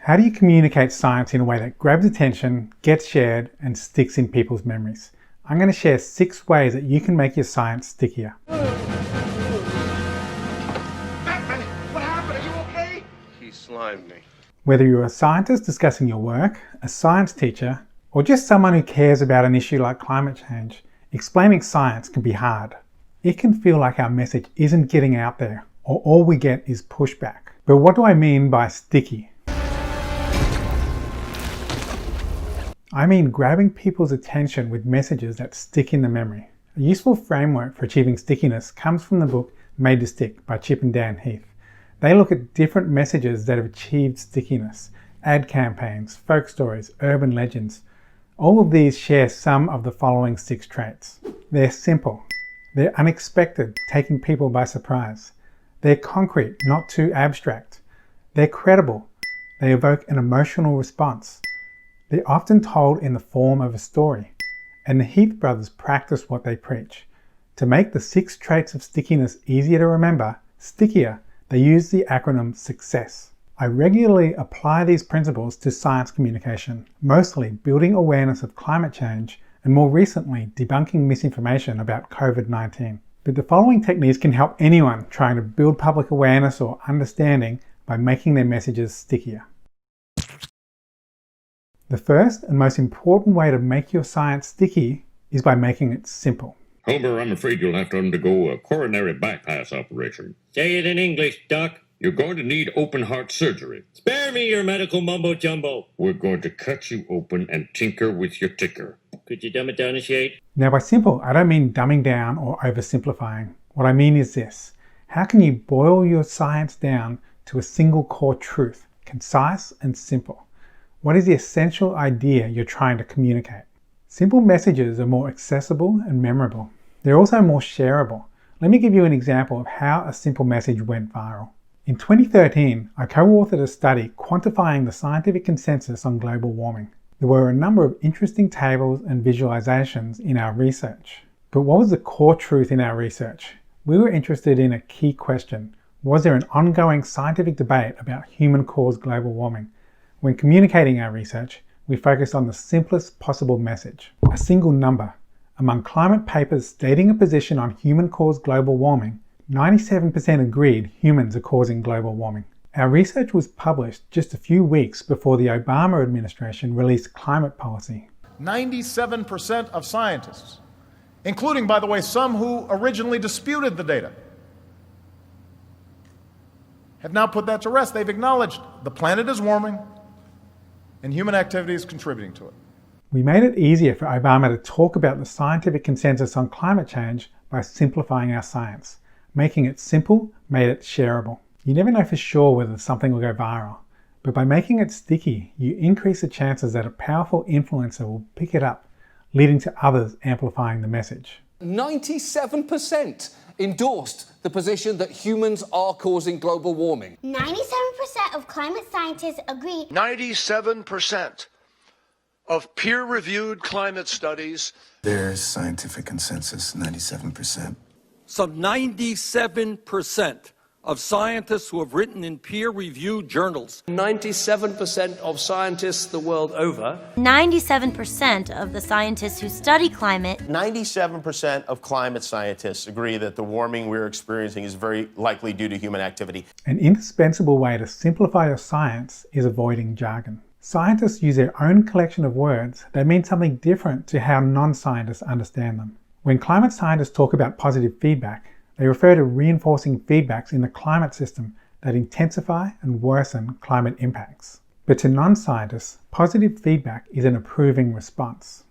How do you communicate science in a way that grabs attention, gets shared, and sticks in people's memories? I'm going to share 6 ways that you can make your science stickier. What happened? Are you okay? He slimed me. Whether you're a scientist discussing your work, a science teacher, or just someone who cares about an issue like climate change, explaining science can be hard. It can feel like our message isn't getting out there, or all we get is pushback. But what do I mean by sticky? I mean grabbing people's attention with messages that stick in the memory. A useful framework for achieving stickiness comes from the book Made to Stick by Chip and Dan Heath. They look at different messages that have achieved stickiness: ad campaigns, folk stories, urban legends. All of these share some of the following 6 traits. They're simple. They're unexpected, taking people by surprise. They're concrete, not too abstract. They're credible. They evoke an emotional response. They're often told in the form of a story. And the Heath brothers practice what they preach. To make the 6 traits of stickiness easier to remember, stickier, they use the acronym SUCCES. I regularly apply these principles to science communication, mostly building awareness of climate change and more recently debunking misinformation about COVID-19. But the following techniques can help anyone trying to build public awareness or understanding by making their messages stickier. The first and most important way to make your science sticky is by making it simple. Homer, I'm afraid you'll have to undergo a coronary bypass operation. Say it in English, Doc. You're going to need open heart surgery. Spare me your medical mumbo-jumbo. We're going to cut you open and tinker with your ticker. Could you dumb it down a shade? Now by simple, I don't mean dumbing down or oversimplifying. What I mean is this: how can you boil your science down to a single core truth, concise and simple? What is the essential idea you're trying to communicate? Simple messages are more accessible and memorable. They're also more shareable. Let me give you an example of how a simple message went viral. In 2013, I co-authored a study quantifying the scientific consensus on global warming. There were a number of interesting tables and visualizations in our research. But what was the core truth in our research? We were interested in a key question. Was there an ongoing scientific debate about human-caused global warming? When communicating our research, we focused on the simplest possible message, a single number. Among climate papers stating a position on human-caused global warming, 97% agreed humans are causing global warming. Our research was published just a few weeks before the Obama administration released climate policy. 97% of scientists, including, by the way, some who originally disputed the data, have now put that to rest. They've acknowledged the planet is warming and human activity is contributing to it. We made it easier for Obama to talk about the scientific consensus on climate change by simplifying our science. Making it simple made it shareable. You never know for sure whether something will go viral, but by making it sticky, you increase the chances that a powerful influencer will pick it up, leading to others amplifying the message. 97% endorsed the position that humans are causing global warming. 97% of climate scientists agree. 97% of peer-reviewed climate studies. There's scientific consensus, 97%. Some 97% of scientists who have written in peer-reviewed journals. 97% of scientists the world over. 97% of the scientists who study climate. 97% of climate scientists agree that the warming we're experiencing is very likely due to human activity. An indispensable way to simplify your science is avoiding jargon. Scientists use their own collection of words that mean something different to how non-scientists understand them. When climate scientists talk about positive feedback, they refer to reinforcing feedbacks in the climate system that intensify and worsen climate impacts. But to non-scientists, positive feedback is an approving response.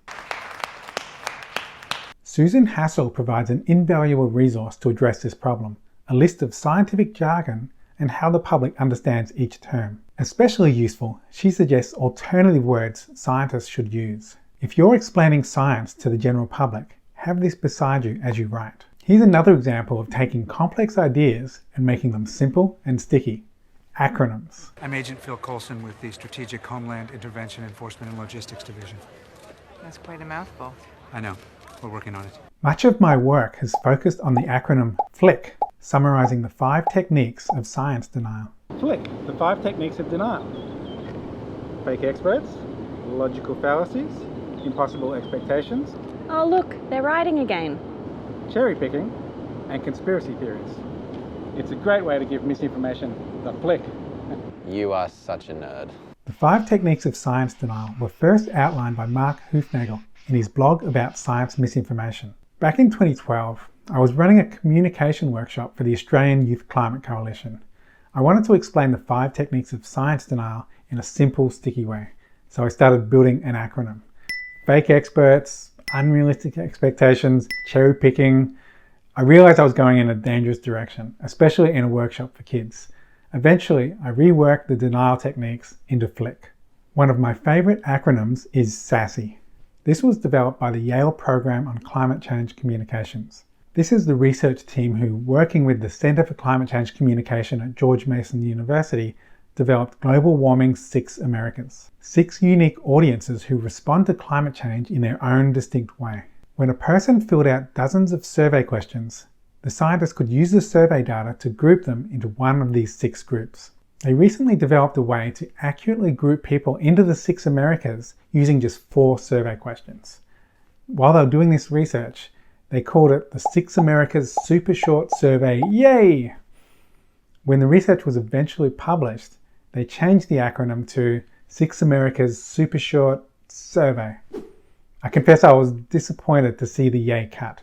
Susan Hassel provides an invaluable resource to address this problem, a list of scientific jargon and how the public understands each term. Especially useful, she suggests alternative words scientists should use. If you're explaining science to the general public, have this beside you as you write. Here's another example of taking complex ideas and making them simple and sticky. Acronyms. I'm Agent Phil Coulson with the Strategic Homeland Intervention Enforcement and Logistics Division. That's quite a mouthful. I know. We're working on it. Much of my work has focused on the acronym FLICK, summarizing the 5 techniques of science denial. FLICK, the 5 techniques of denial. fake experts, logical fallacies, impossible expectations, Oh look, they're writing again. cherry picking, and conspiracy theories. It's a great way to give misinformation the flick. You are such a nerd. The 5 techniques of science denial were first outlined by Mark Hoofnagel in his blog about science misinformation. Back in 2012, I was running a communication workshop for the Australian Youth Climate Coalition. I wanted to explain the 5 techniques of science denial in a simple, sticky way, so I started building an acronym. Fake experts, unrealistic expectations, cherry picking. I realized I was going in a dangerous direction, especially in a workshop for kids. Eventually, I reworked the denial techniques into FLICK. One of my favorite acronyms is SASSY. This was developed by the Yale Program on Climate Change Communications. This is the research team who, working with the Center for Climate Change Communication at George Mason University, developed Global Warming's 6 Americas. 6 unique audiences who respond to climate change in their own distinct way. When a person filled out dozens of survey questions, the scientists could use the survey data to group them into one of these 6 groups. They recently developed a way to accurately group people into the 6 Americas using just 4 survey questions. While they were doing this research, they called it the 6 Americas Super Short Survey. Yay! When the research was eventually published, they changed the acronym to 6 Americas Super Short Survey. I confess I was disappointed to see the yay cut.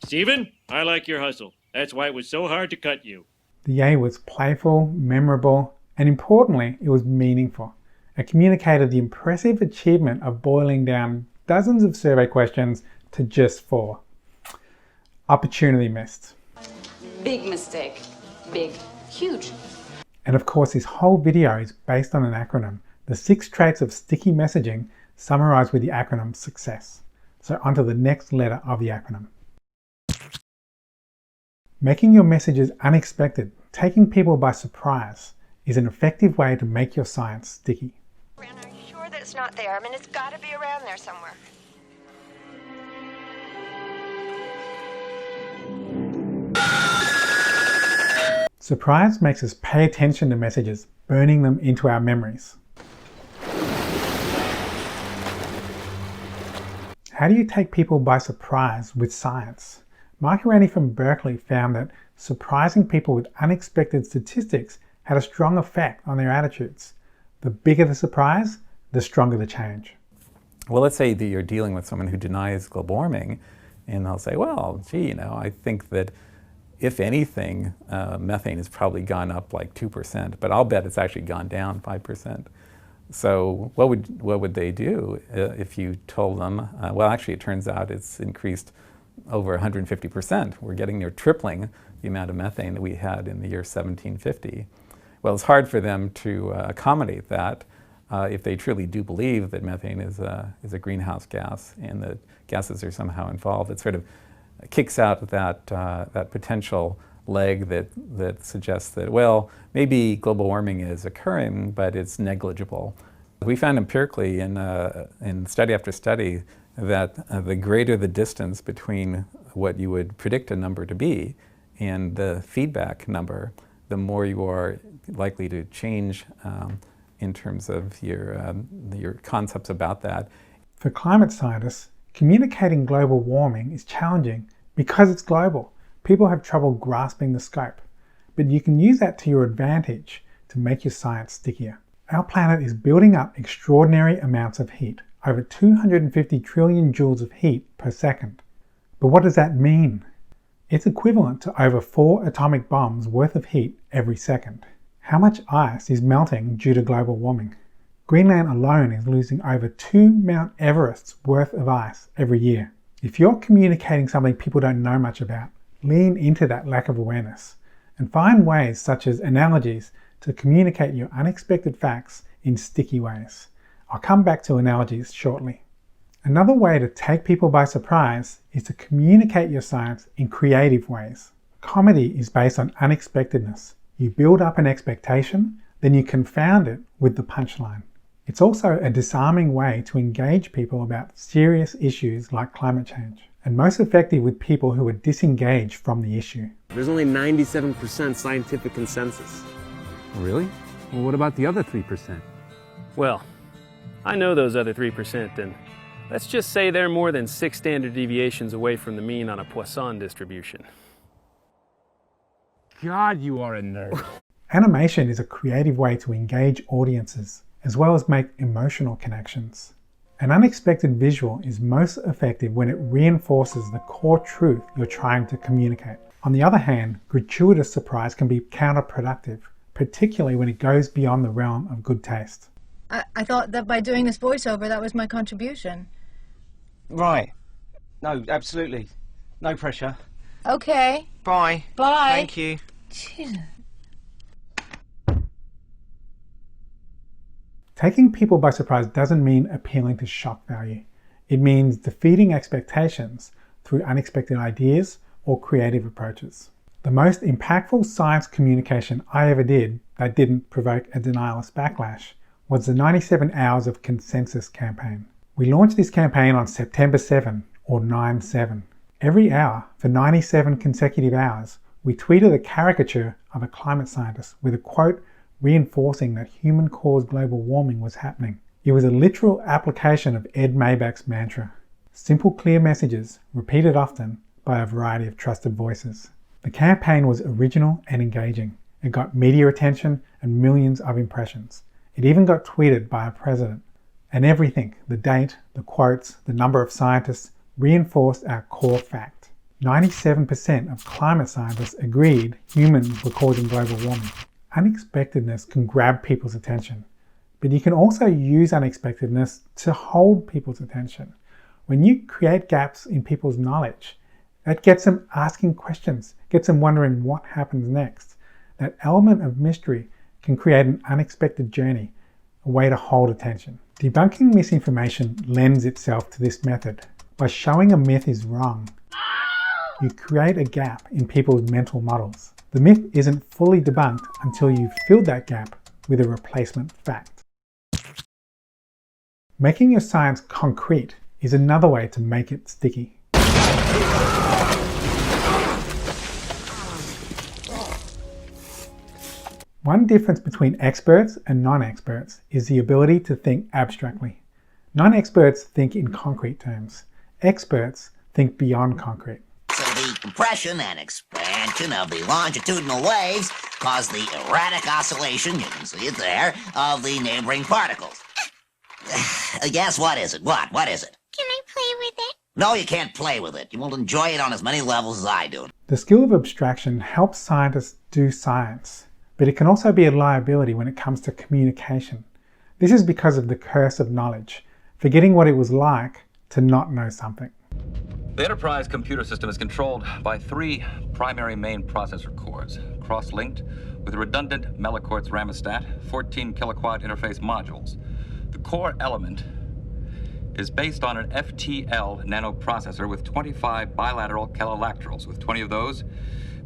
Stephen, I like your hustle. That's why it was so hard to cut you. The yay was playful, memorable, and importantly, it was meaningful. It communicated the impressive achievement of boiling down dozens of survey questions to just 4. Opportunity missed. Big mistake. Big. Huge. And of course, this whole video is based on an acronym. The 6 traits of sticky messaging summarized with the acronym SUCCES. So onto the next letter of the acronym. Making your messages unexpected, taking people by surprise, is an effective way to make your science sticky. Are you sure that it's not there? I mean, it's got to be around there somewhere. Surprise makes us pay attention to messages, burning them into our memories. How do you take people by surprise with science? Mike Rani from Berkeley found that surprising people with unexpected statistics had a strong effect on their attitudes. The bigger the surprise, the stronger the change. Well, let's say that you're dealing with someone who denies global warming, and they'll say, well, gee, I think that if anything, methane has probably gone up like 2%, but I'll bet it's actually gone down 5%. So what would they do if you told them, well, actually it turns out it's increased over 150%. We're getting near tripling the amount of methane that we had in the year 1750. Well, it's hard for them to accommodate that if they truly do believe that methane is a greenhouse gas and that gases are somehow involved. It sort of kicks out that potential leg that suggests that, well, maybe global warming is occurring, but it's negligible. We found empirically in study after study that the greater the distance between what you would predict a number to be and the feedback number, the more you are likely to change in terms of your concepts about that. For climate scientists, communicating global warming is challenging because it's global. People have trouble grasping the scope, but you can use that to your advantage to make your science stickier. Our planet is building up extraordinary amounts of heat, over 250 trillion joules of heat per second. But what does that mean? It's equivalent to over 4 atomic bombs worth of heat every second. How much ice is melting due to global warming? Greenland alone is losing over 2 Mount Everests worth of ice every year. If you're communicating something people don't know much about, lean into that lack of awareness and find ways such as analogies to communicate your unexpected facts in sticky ways. I'll come back to analogies shortly. Another way to take people by surprise is to communicate your science in creative ways. Comedy is based on unexpectedness. You build up an expectation, then you confound it with the punchline. It's also a disarming way to engage people about serious issues like climate change, and most effective with people who are disengaged from the issue. There's only 97% scientific consensus. Really? Well, what about the other 3%? Well, I know those other 3%, and let's just say they're more than 6 standard deviations away from the mean on a Poisson distribution. God, you are a nerd. Animation is a creative way to engage audiences, as well as make emotional connections. An unexpected visual is most effective when it reinforces the core truth you're trying to communicate. On the other hand, gratuitous surprise can be counterproductive, particularly when it goes beyond the realm of good taste. I thought that by doing this voiceover, that was my contribution. Right. No, absolutely. No pressure. Okay. Bye. Bye. Thank you. Jesus. Taking people by surprise doesn't mean appealing to shock value. It means defeating expectations through unexpected ideas or creative approaches. The most impactful science communication I ever did that didn't provoke a denialist backlash was the 97 Hours of Consensus campaign. We launched this campaign on September 7, or 9/7. Every hour, for 97 consecutive hours, we tweeted a caricature of a climate scientist with a quote reinforcing that human-caused global warming was happening. It was a literal application of Ed Maybach's mantra. Simple, clear messages, repeated often by a variety of trusted voices. The campaign was original and engaging. It got media attention and millions of impressions. It even got tweeted by a president. And everything, the date, the quotes, the number of scientists, reinforced our core fact. 97% of climate scientists agreed humans were causing global warming. Unexpectedness can grab people's attention, but you can also use unexpectedness to hold people's attention. When you create gaps in people's knowledge, that gets them asking questions, gets them wondering what happens next. That element of mystery can create an unexpected journey, a way to hold attention. Debunking misinformation lends itself to this method. By showing a myth is wrong, you create a gap in people's mental models. The myth isn't fully debunked until you've filled that gap with a replacement fact. Making your science concrete is another way to make it sticky. One difference between experts and non-experts is the ability to think abstractly. Non-experts think in concrete terms. Experts think beyond concrete. So the compression and expansion of the longitudinal waves cause the erratic oscillation, you can see it there, of the neighboring particles. Yes, what is it? What is it? Can I play with it? No, you can't play with it. You won't enjoy it on as many levels as I do. The skill of abstraction helps scientists do science, but it can also be a liability when it comes to communication. This is because of the curse of knowledge, forgetting what it was like to not know something. The enterprise computer system is controlled by 3 primary main processor cores, cross-linked with a redundant Mellicort's Ramostat 14 kiloquad interface modules. The core element is based on an FTL nanoprocessor with 25 bilateral calolacterals, with 20 of those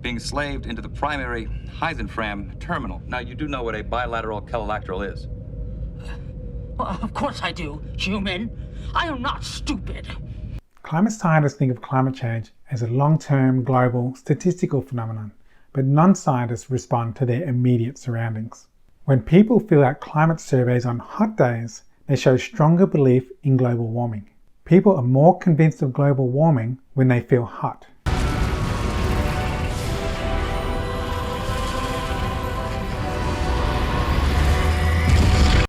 being slaved into the primary Heisenfram terminal. Now, you do know what a bilateral calolacteral is. Well, of course I do, human. I am not stupid. Climate scientists think of climate change as a long-term, global, statistical phenomenon, but non-scientists respond to their immediate surroundings. When people fill out climate surveys on hot days, they show stronger belief in global warming. People are more convinced of global warming when they feel hot.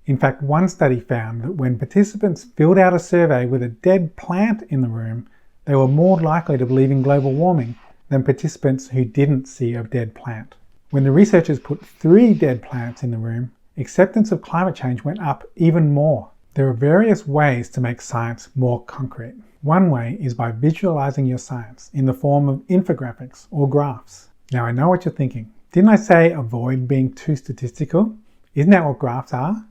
In fact, one study found that when participants filled out a survey with a dead plant in the room, they were more likely to believe in global warming than participants who didn't see a dead plant. When the researchers put 3 dead plants in the room, acceptance of climate change went up even more. There are various ways to make science more concrete. One way is by visualizing your science in the form of infographics or graphs. Now I know what you're thinking. Didn't I say avoid being too statistical? Isn't that what graphs are?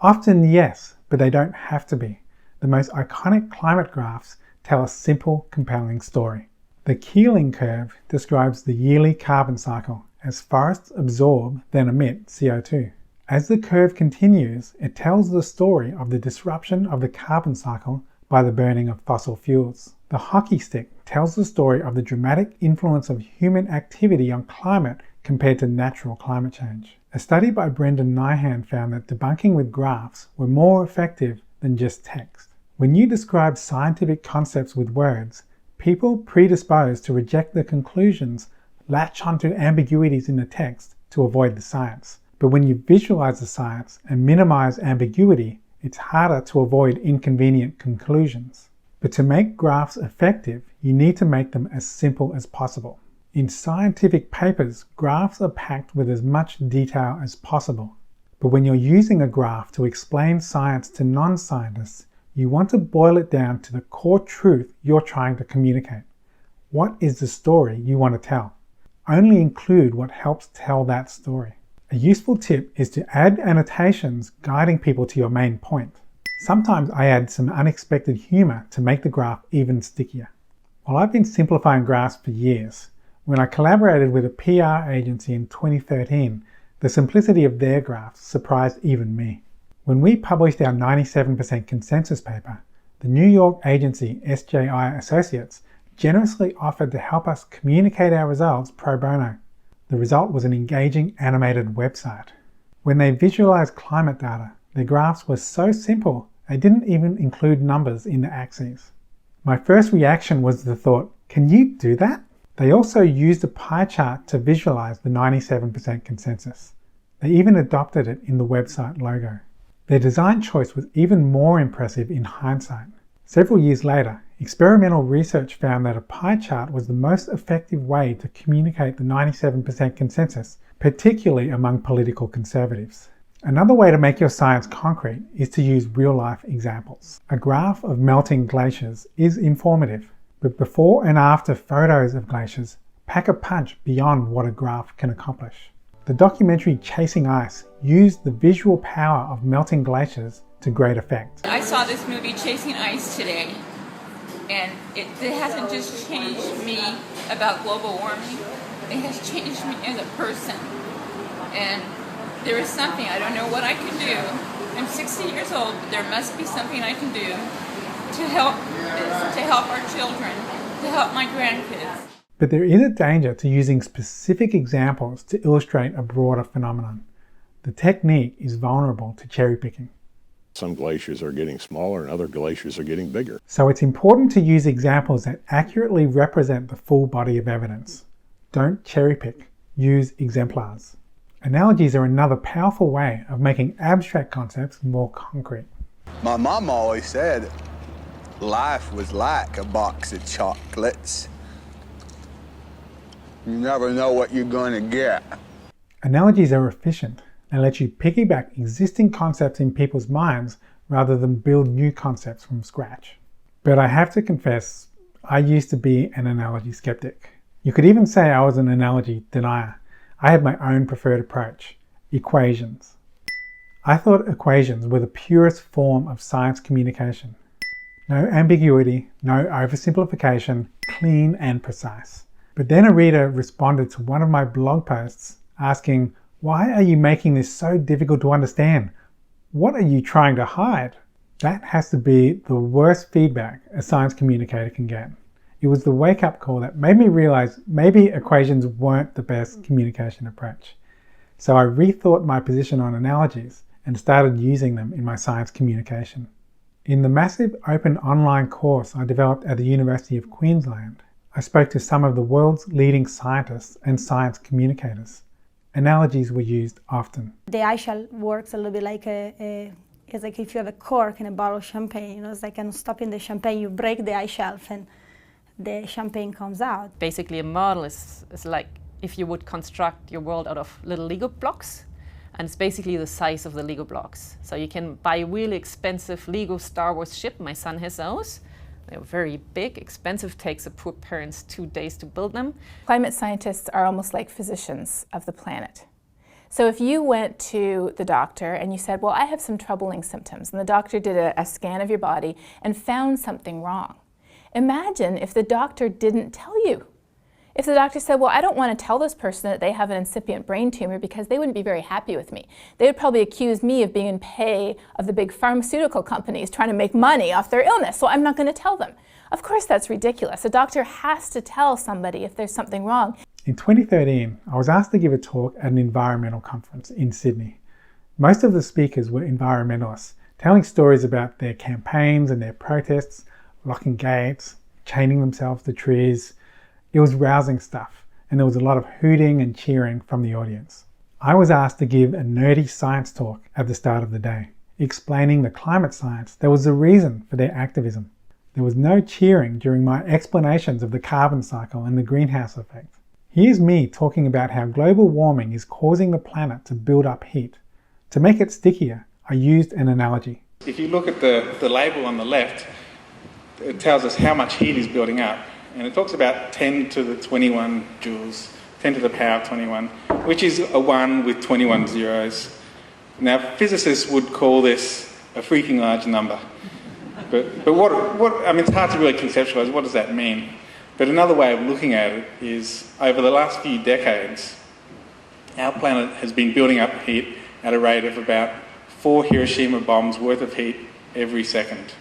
Often yes, but they don't have to be. The most iconic climate graphs tell a simple, compelling story. The Keeling curve describes the yearly carbon cycle as forests absorb then emit CO2. As the curve continues, it tells the story of the disruption of the carbon cycle by the burning of fossil fuels. The hockey stick tells the story of the dramatic influence of human activity on climate compared to natural climate change. A study by Brendan Nyhan found that debunking with graphs were more effective than just text. When you describe scientific concepts with words, people predisposed to reject the conclusions latch onto ambiguities in the text to avoid the science. But when you visualize the science and minimize ambiguity, it's harder to avoid inconvenient conclusions. But to make graphs effective, you need to make them as simple as possible. In scientific papers, graphs are packed with as much detail as possible. But when you're using a graph to explain science to non-scientists, you want to boil it down to the core truth you're trying to communicate. What is the story you want to tell? Only include what helps tell that story. A useful tip is to add annotations guiding people to your main point. Sometimes I add some unexpected humor to make the graph even stickier. While I've been simplifying graphs for years, when I collaborated with a PR agency in 2013, the simplicity of their graphs surprised even me. When we published our 97% consensus paper, the New York agency SJI Associates generously offered to help us communicate our results pro bono. The result was an engaging animated website. When they visualized climate data, their graphs were so simple they didn't even include numbers in the axes. My first reaction was the thought, can you do that? They also used a pie chart to visualize the 97% consensus. They even adopted it in the website logo. Their design choice was even more impressive in hindsight. Several years later, experimental research found that a pie chart was the most effective way to communicate the 97% consensus, particularly among political conservatives. Another way to make your science concrete is to use real-life examples. A graph of melting glaciers is informative, but before and after photos of glaciers pack a punch beyond what a graph can accomplish. The documentary Chasing Ice used the visual power of melting glaciers to great effect. I saw this movie Chasing Ice today, and it hasn't just changed me about global warming, it has changed me as a person. And there is something, I don't know what I can do. I'm 60 years old, but there must be something I can do to help our children, to help my grandkids. But there is a danger to using specific examples to illustrate a broader phenomenon. The technique is vulnerable to cherry picking. Some glaciers are getting smaller and other glaciers are getting bigger. So it's important to use examples that accurately represent the full body of evidence. Don't cherry pick, use exemplars. Analogies are another powerful way of making abstract concepts more concrete. My mom always said life was like a box of chocolates. You never know what you're going to get. Analogies are efficient and let you piggyback existing concepts in people's minds rather than build new concepts from scratch. But I have to confess, I used to be an analogy skeptic. You could even say I was an analogy denier. I had my own preferred approach, equations. I thought equations were the purest form of science communication. No ambiguity, no oversimplification, clean and precise. But then a reader responded to one of my blog posts asking, why are you making this so difficult to understand? What are you trying to hide? That has to be the worst feedback a science communicator can get. It was the wake-up call that made me realize maybe equations weren't the best communication approach. So I rethought my position on analogies and started using them in my science communication. In the massive open online course I developed at the University of Queensland, I spoke to some of the world's leading scientists and science communicators. Analogies were used often. The ice shelf works a little bit like it's like if you have a cork in a bottle of champagne, you know, it's like stopping the champagne, you break the ice shelf and the champagne comes out. Basically a model is like if you would construct your world out of little Lego blocks, and it's basically the size of the Lego blocks. So you can buy a really expensive Lego Star Wars ship, my son has those. They're very big, expensive, takes the poor parents 2 days to build them. Climate scientists are almost like physicians of the planet. So if you went to the doctor and you said, well, I have some troubling symptoms, and the doctor did a scan of your body and found something wrong. Imagine if the doctor didn't tell you. If the doctor said, well, I don't want to tell this person that they have an incipient brain tumor because they wouldn't be very happy with me. They would probably accuse me of being in pay of the big pharmaceutical companies trying to make money off their illness, so I'm not going to tell them. Of course, that's ridiculous. A doctor has to tell somebody if there's something wrong. In 2013, I was asked to give a talk at an environmental conference in Sydney. Most of the speakers were environmentalists, telling stories about their campaigns and their protests, locking gates, chaining themselves to trees. It was rousing stuff, and there was a lot of hooting and cheering from the audience. I was asked to give a nerdy science talk at the start of the day, explaining the climate science that was the reason for their activism. There was no cheering during my explanations of the carbon cycle and the greenhouse effect. Here's me talking about how global warming is causing the planet to build up heat. To make it stickier, I used an analogy. If you look at the label on the left, it tells us how much heat is building up. And it talks about 10 to the 21 joules, 10 to the power 21, which is a 1 with 21 zeros. Now, physicists would call this a freaking large number. But I mean, it's hard to really conceptualize what does that mean. But another way of looking at it is, over the last few decades, our planet has been building up heat at a rate of about 4 Hiroshima bombs worth of heat every second.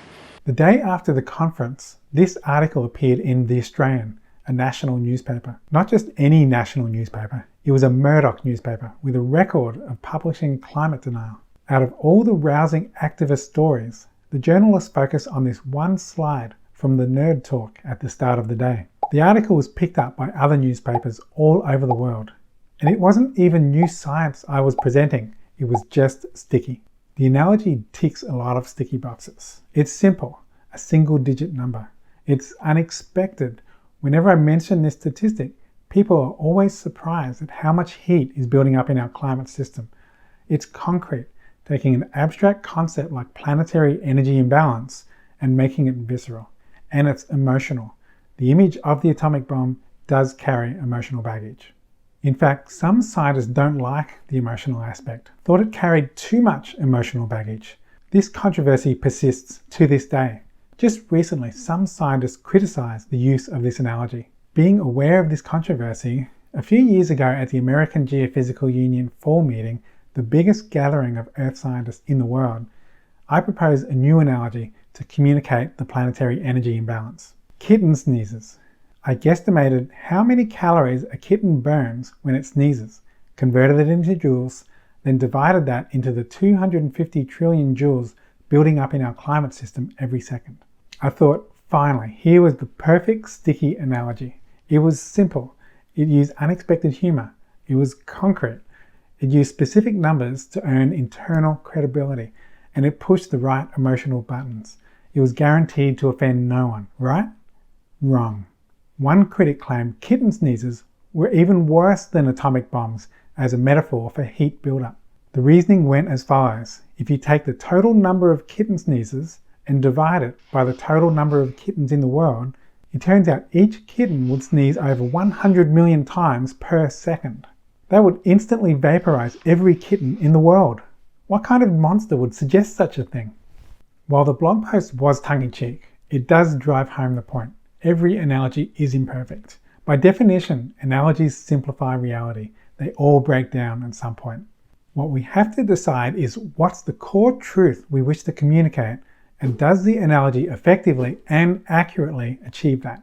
The day after the conference, this article appeared in The Australian, a national newspaper. Not just any national newspaper, it was a Murdoch newspaper with a record of publishing climate denial. Out of all the rousing activist stories, the journalists focus on this one slide from the nerd talk at the start of the day. The article was picked up by other newspapers all over the world. And it wasn't even new science I was presenting, it was just sticky. The analogy ticks a lot of sticky boxes. It's simple, a single-digit number. It's unexpected. Whenever I mention this statistic, people are always surprised at how much heat is building up in our climate system. It's concrete, taking an abstract concept like planetary energy imbalance and making it visceral. And it's emotional. The image of the atomic bomb does carry emotional baggage. In fact, some scientists don't like the emotional aspect, thought it carried too much emotional baggage. This controversy persists to this day. Just recently, some scientists criticized the use of this analogy. Being aware of this controversy, a few years ago at the American Geophysical Union Fall Meeting, the biggest gathering of Earth scientists in the world, I proposed a new analogy to communicate the planetary energy imbalance. Kitten sneezes. I guesstimated how many calories a kitten burns when it sneezes, converted it into joules, then divided that into the 250 trillion joules building up in our climate system every second. I thought, finally, here was the perfect sticky analogy. It was simple. It used unexpected humor. It was concrete. It used specific numbers to earn internal credibility, and it pushed the right emotional buttons. It was guaranteed to offend no one, right? Wrong. One critic claimed kitten sneezes were even worse than atomic bombs as a metaphor for heat buildup. The reasoning went as follows. If you take the total number of kitten sneezes and divide it by the total number of kittens in the world, it turns out each kitten would sneeze over 100 million times per second. That would instantly vaporize every kitten in the world. What kind of monster would suggest such a thing? While the blog post was tongue-in-cheek, it does drive home the point. Every analogy is imperfect. By definition, analogies simplify reality. They all break down at some point. What we have to decide is what's the core truth we wish to communicate, and does the analogy effectively and accurately achieve that?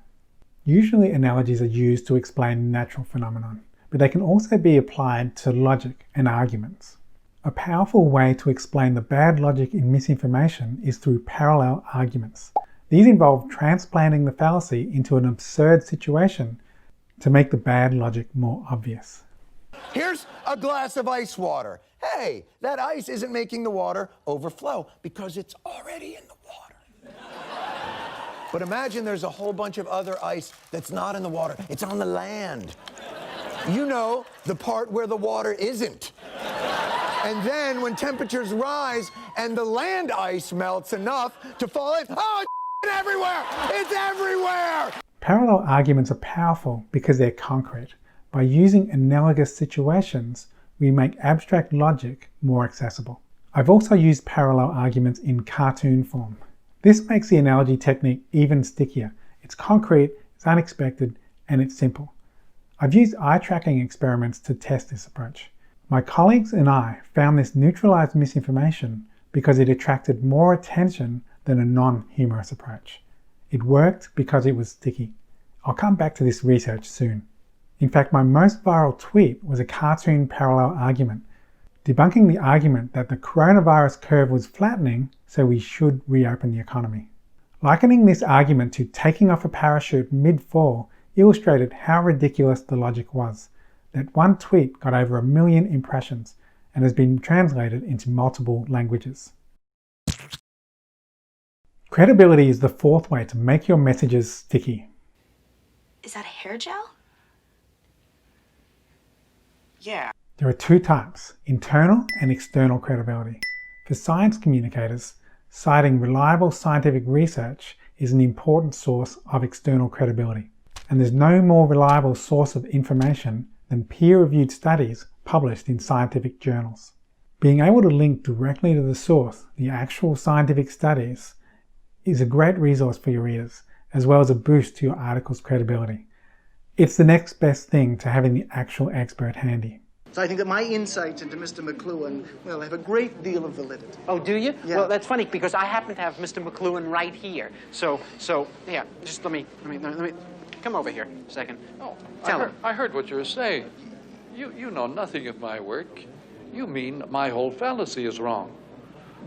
Usually analogies are used to explain natural phenomenon, but they can also be applied to logic and arguments. A powerful way to explain the bad logic in misinformation is through parallel arguments. These involve transplanting the fallacy into an absurd situation to make the bad logic more obvious. Here's a glass of ice water. Hey, that ice isn't making the water overflow because it's already in the water. But imagine there's a whole bunch of other ice that's not in the water. It's on the land. You know, the part where the water isn't. And then when temperatures rise and the land ice melts enough to fall in, oh, it's everywhere! It's everywhere! Parallel arguments are powerful because they're concrete. By using analogous situations, we make abstract logic more accessible. I've also used parallel arguments in cartoon form. This makes the analogy technique even stickier. It's concrete, it's unexpected, and it's simple. I've used eye tracking experiments to test this approach. My colleagues and I found this neutralized misinformation because it attracted more attention than a non-humorous approach. It worked because it was sticky. I'll come back to this research soon. In fact, my most viral tweet was a cartoon parallel argument, debunking the argument that the coronavirus curve was flattening, so we should reopen the economy. Likening this argument to taking off a parachute mid-fall illustrated how ridiculous the logic was, that one tweet got over 1 million impressions and has been translated into multiple languages. Credibility is the fourth way to make your messages sticky. Is that a hair gel? Yeah. There are two types, internal and external credibility. For science communicators, citing reliable scientific research is an important source of external credibility. And there's no more reliable source of information than peer-reviewed studies published in scientific journals. Being able to link directly to the source, the actual scientific studies, is a great resource for your readers, as well as a boost to your article's credibility. It's the next best thing to having the actual expert handy. So I think that my insights into Mr. McLuhan, well, have a great deal of validity. Oh, do you? Yeah. Well, that's funny because I happen to have Mr. McLuhan right here. So yeah, just let me come over here a second. Oh, Tell him. I heard what you were saying. You know nothing of my work. You mean my whole fallacy is wrong.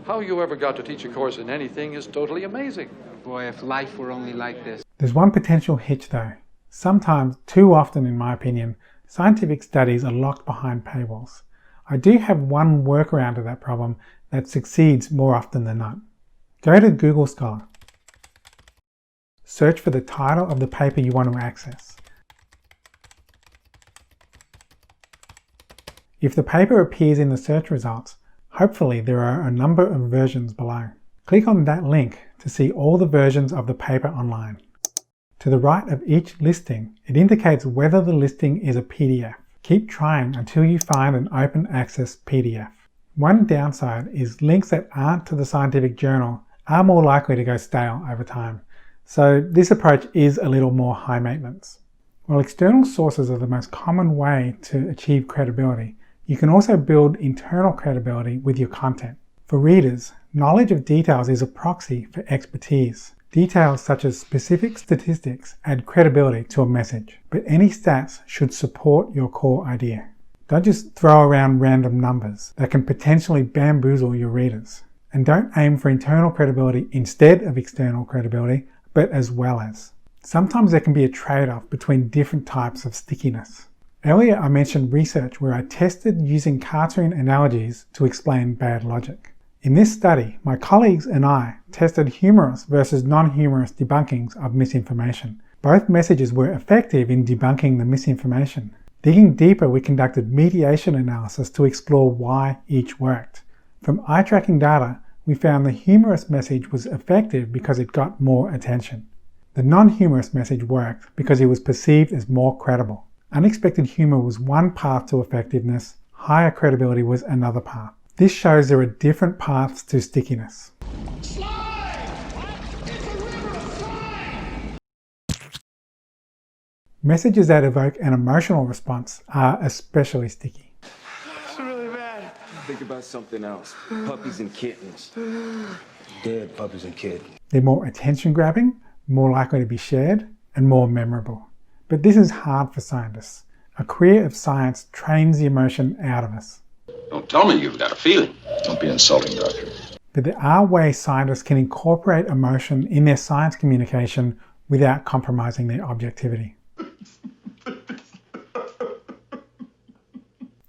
How you ever got to teach a course in anything is totally amazing. Boy, if life were only like this. There's one potential hitch though. Sometimes, too often in my opinion, scientific studies are locked behind paywalls. I do have one workaround to that problem that succeeds more often than not. Go to Google Scholar. Search for the title of the paper you want to access. If the paper appears in the search results, hopefully there are a number of versions below. Click on that link to see all the versions of the paper online. To the right of each listing, it indicates whether the listing is a PDF. Keep trying until you find an open access PDF. One downside is links that aren't to the scientific journal are more likely to go stale over time. So this approach is a little more high maintenance. While external sources are the most common way to achieve credibility, you can also build internal credibility with your content. For readers, knowledge of details is a proxy for expertise. Details such as specific statistics add credibility to a message, but any stats should support your core idea. Don't just throw around random numbers that can potentially bamboozle your readers. And don't aim for internal credibility instead of external credibility, but as well as. Sometimes there can be a trade-off between different types of stickiness. Earlier I mentioned research where I tested using cartoon analogies to explain bad logic. In this study, my colleagues and I tested humorous versus non-humorous debunkings of misinformation. Both messages were effective in debunking the misinformation. Digging deeper, we conducted mediation analysis to explore why each worked. From eye tracking data, we found the humorous message was effective because it got more attention. The non-humorous message worked because it was perceived as more credible. Unexpected humor was one path to effectiveness, higher credibility was another path. This shows there are different paths to stickiness. Messages that evoke an emotional response are especially sticky. It's really bad. Think about something else. Puppies and kittens. Dead puppies and kittens. They're more attention-grabbing, more likely to be shared, and more memorable. But this is hard for scientists. A career of science trains the emotion out of us. Don't tell me you've got a feeling. Don't be insulting, Doctor. But there are ways scientists can incorporate emotion in their science communication without compromising their objectivity.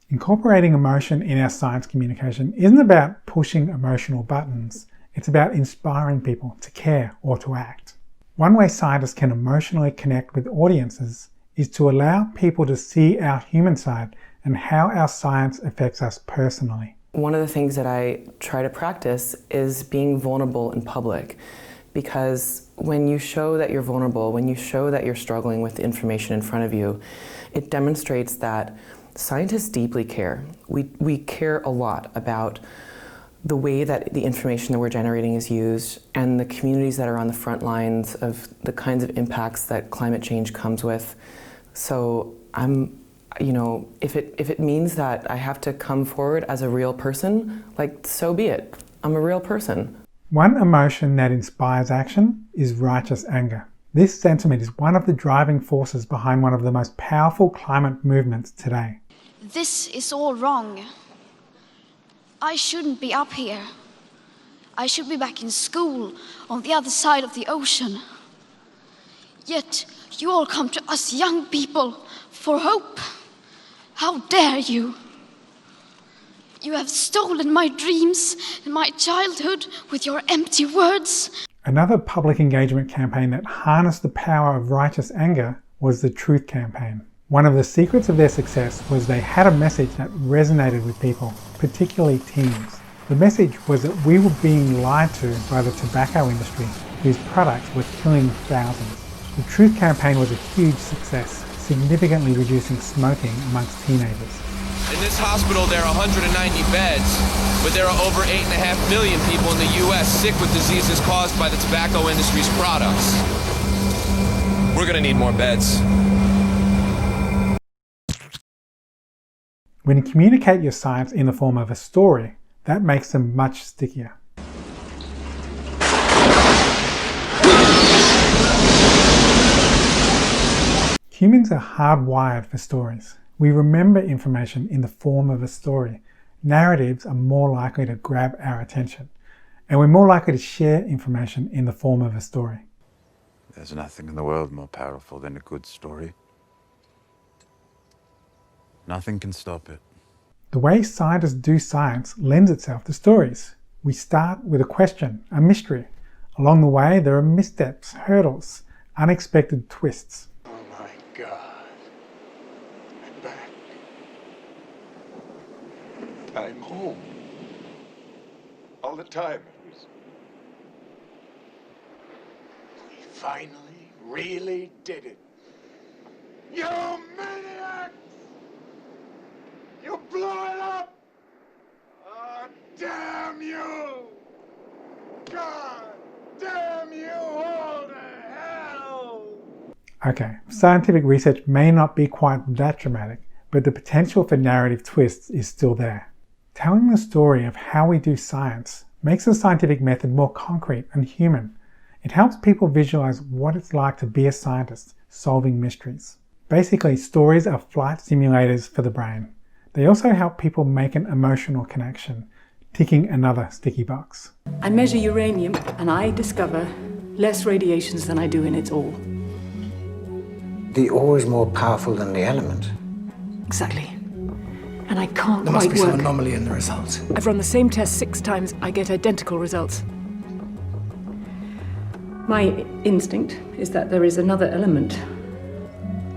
Incorporating emotion in our science communication isn't about pushing emotional buttons. It's about inspiring people to care or to act. One way scientists can emotionally connect with audiences is to allow people to see our human side and how our science affects us personally. One of the things that I try to practice is being vulnerable in public, because when you show that you're vulnerable, when you show that you're struggling with the information in front of you, it demonstrates that scientists deeply care. We care a lot about the way that the information that we're generating is used and the communities that are on the front lines of the kinds of impacts that climate change comes with. So if it means that I have to come forward as a real person, like, so be it. I'm a real person. One emotion that inspires action is righteous anger. This sentiment is one of the driving forces behind one of the most powerful climate movements today. This is all wrong. I shouldn't be up here. I should be back in school on the other side of the ocean. Yet you all come to us young people for hope. How dare you? You have stolen my dreams and my childhood with your empty words. Another public engagement campaign that harnessed the power of righteous anger was the Truth Campaign. One of the secrets of their success was they had a message that resonated with people, particularly teens. The message was that we were being lied to by the tobacco industry, whose products were killing thousands. The Truth Campaign was a huge success, significantly reducing smoking amongst teenagers. In this hospital, there are 190 beds, but there are over 8.5 million people in the U.S. sick with diseases caused by the tobacco industry's products. We're gonna need more beds. When you communicate your science in the form of a story, that makes them much stickier. Humans are hardwired for stories. We remember information in the form of a story. Narratives are more likely to grab our attention, and we're more likely to share information in the form of a story. There's nothing in the world more powerful than a good story. Nothing can stop it. The way scientists do science lends itself to stories. We start with a question, a mystery. Along the way, there are missteps, hurdles, unexpected twists. Oh my God. I'm back. I'm home. All the time it was... We finally, really did it. You maniacs! You blew it up! Oh, damn you! God damn you all to hell! Okay, scientific research may not be quite that dramatic, but the potential for narrative twists is still there. Telling the story of how we do science makes the scientific method more concrete and human. It helps people visualize what it's like to be a scientist solving mysteries. Basically, stories are flight simulators for the brain. They also help people make an emotional connection, ticking another sticky box. I measure uranium and I discover less radiations than I do in its ore. The ore is more powerful than the element. Exactly. And I can't There must quite be some work. anomaly in the results. I've run the same test 6 times, I get identical results. My instinct is that there is another element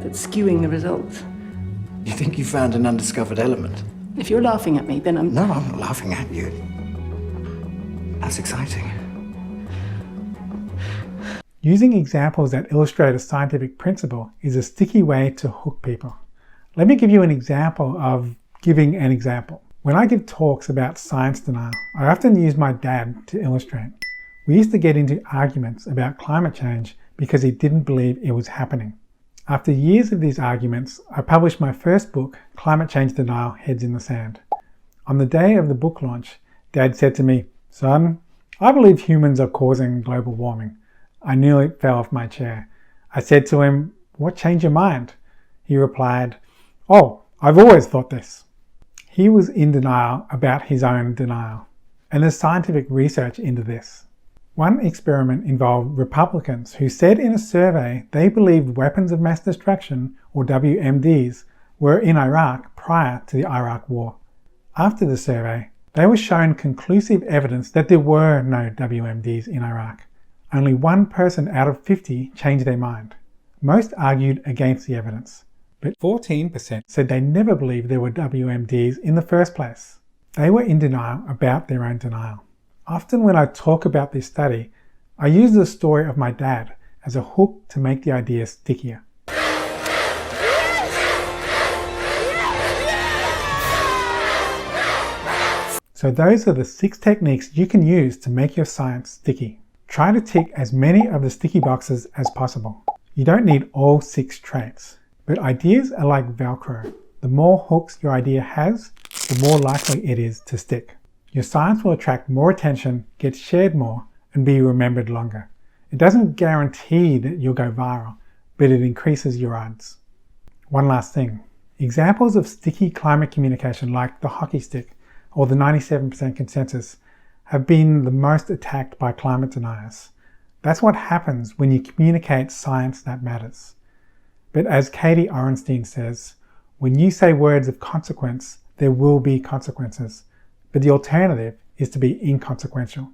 that's skewing the results. You think you found an undiscovered element? If you're laughing at me, then I'm... No, I'm not laughing at you. That's exciting. Using examples that illustrate a scientific principle is a sticky way to hook people. Let me give you an example of giving an example. When I give talks about science denial, I often use my dad to illustrate. We used to get into arguments about climate change because he didn't believe it was happening. After years of these arguments, I published my first book, Climate Change Denial Heads in the Sand. On the day of the book launch, Dad said to me, "Son, I believe humans are causing global warming." I nearly fell off my chair. I said to him, "What changed your mind?" He replied, "Oh, I've always thought this." He was in denial about his own denial. And there's scientific research into this. One experiment involved Republicans who said in a survey they believed weapons of mass destruction, or WMDs, were in Iraq prior to the Iraq War. After the survey, they were shown conclusive evidence that there were no WMDs in Iraq. Only 1 person out of 50 changed their mind. Most argued against the evidence, but 14% said they never believed there were WMDs in the first place. They were in denial about their own denial. Often when I talk about this study, I use the story of my dad as a hook to make the idea stickier. So those are the 6 techniques you can use to make your science sticky. Try to tick as many of the sticky boxes as possible. You don't need all 6 traits, but ideas are like Velcro. The more hooks your idea has, the more likely it is to stick. Your science will attract more attention, get shared more, and be remembered longer. It doesn't guarantee that you'll go viral, but it increases your odds. One last thing. Examples of sticky climate communication like the hockey stick or the 97% consensus have been the most attacked by climate deniers. That's what happens when you communicate science that matters. But as Katie Orenstein says, when you say words of consequence, there will be consequences. But the alternative is to be inconsequential.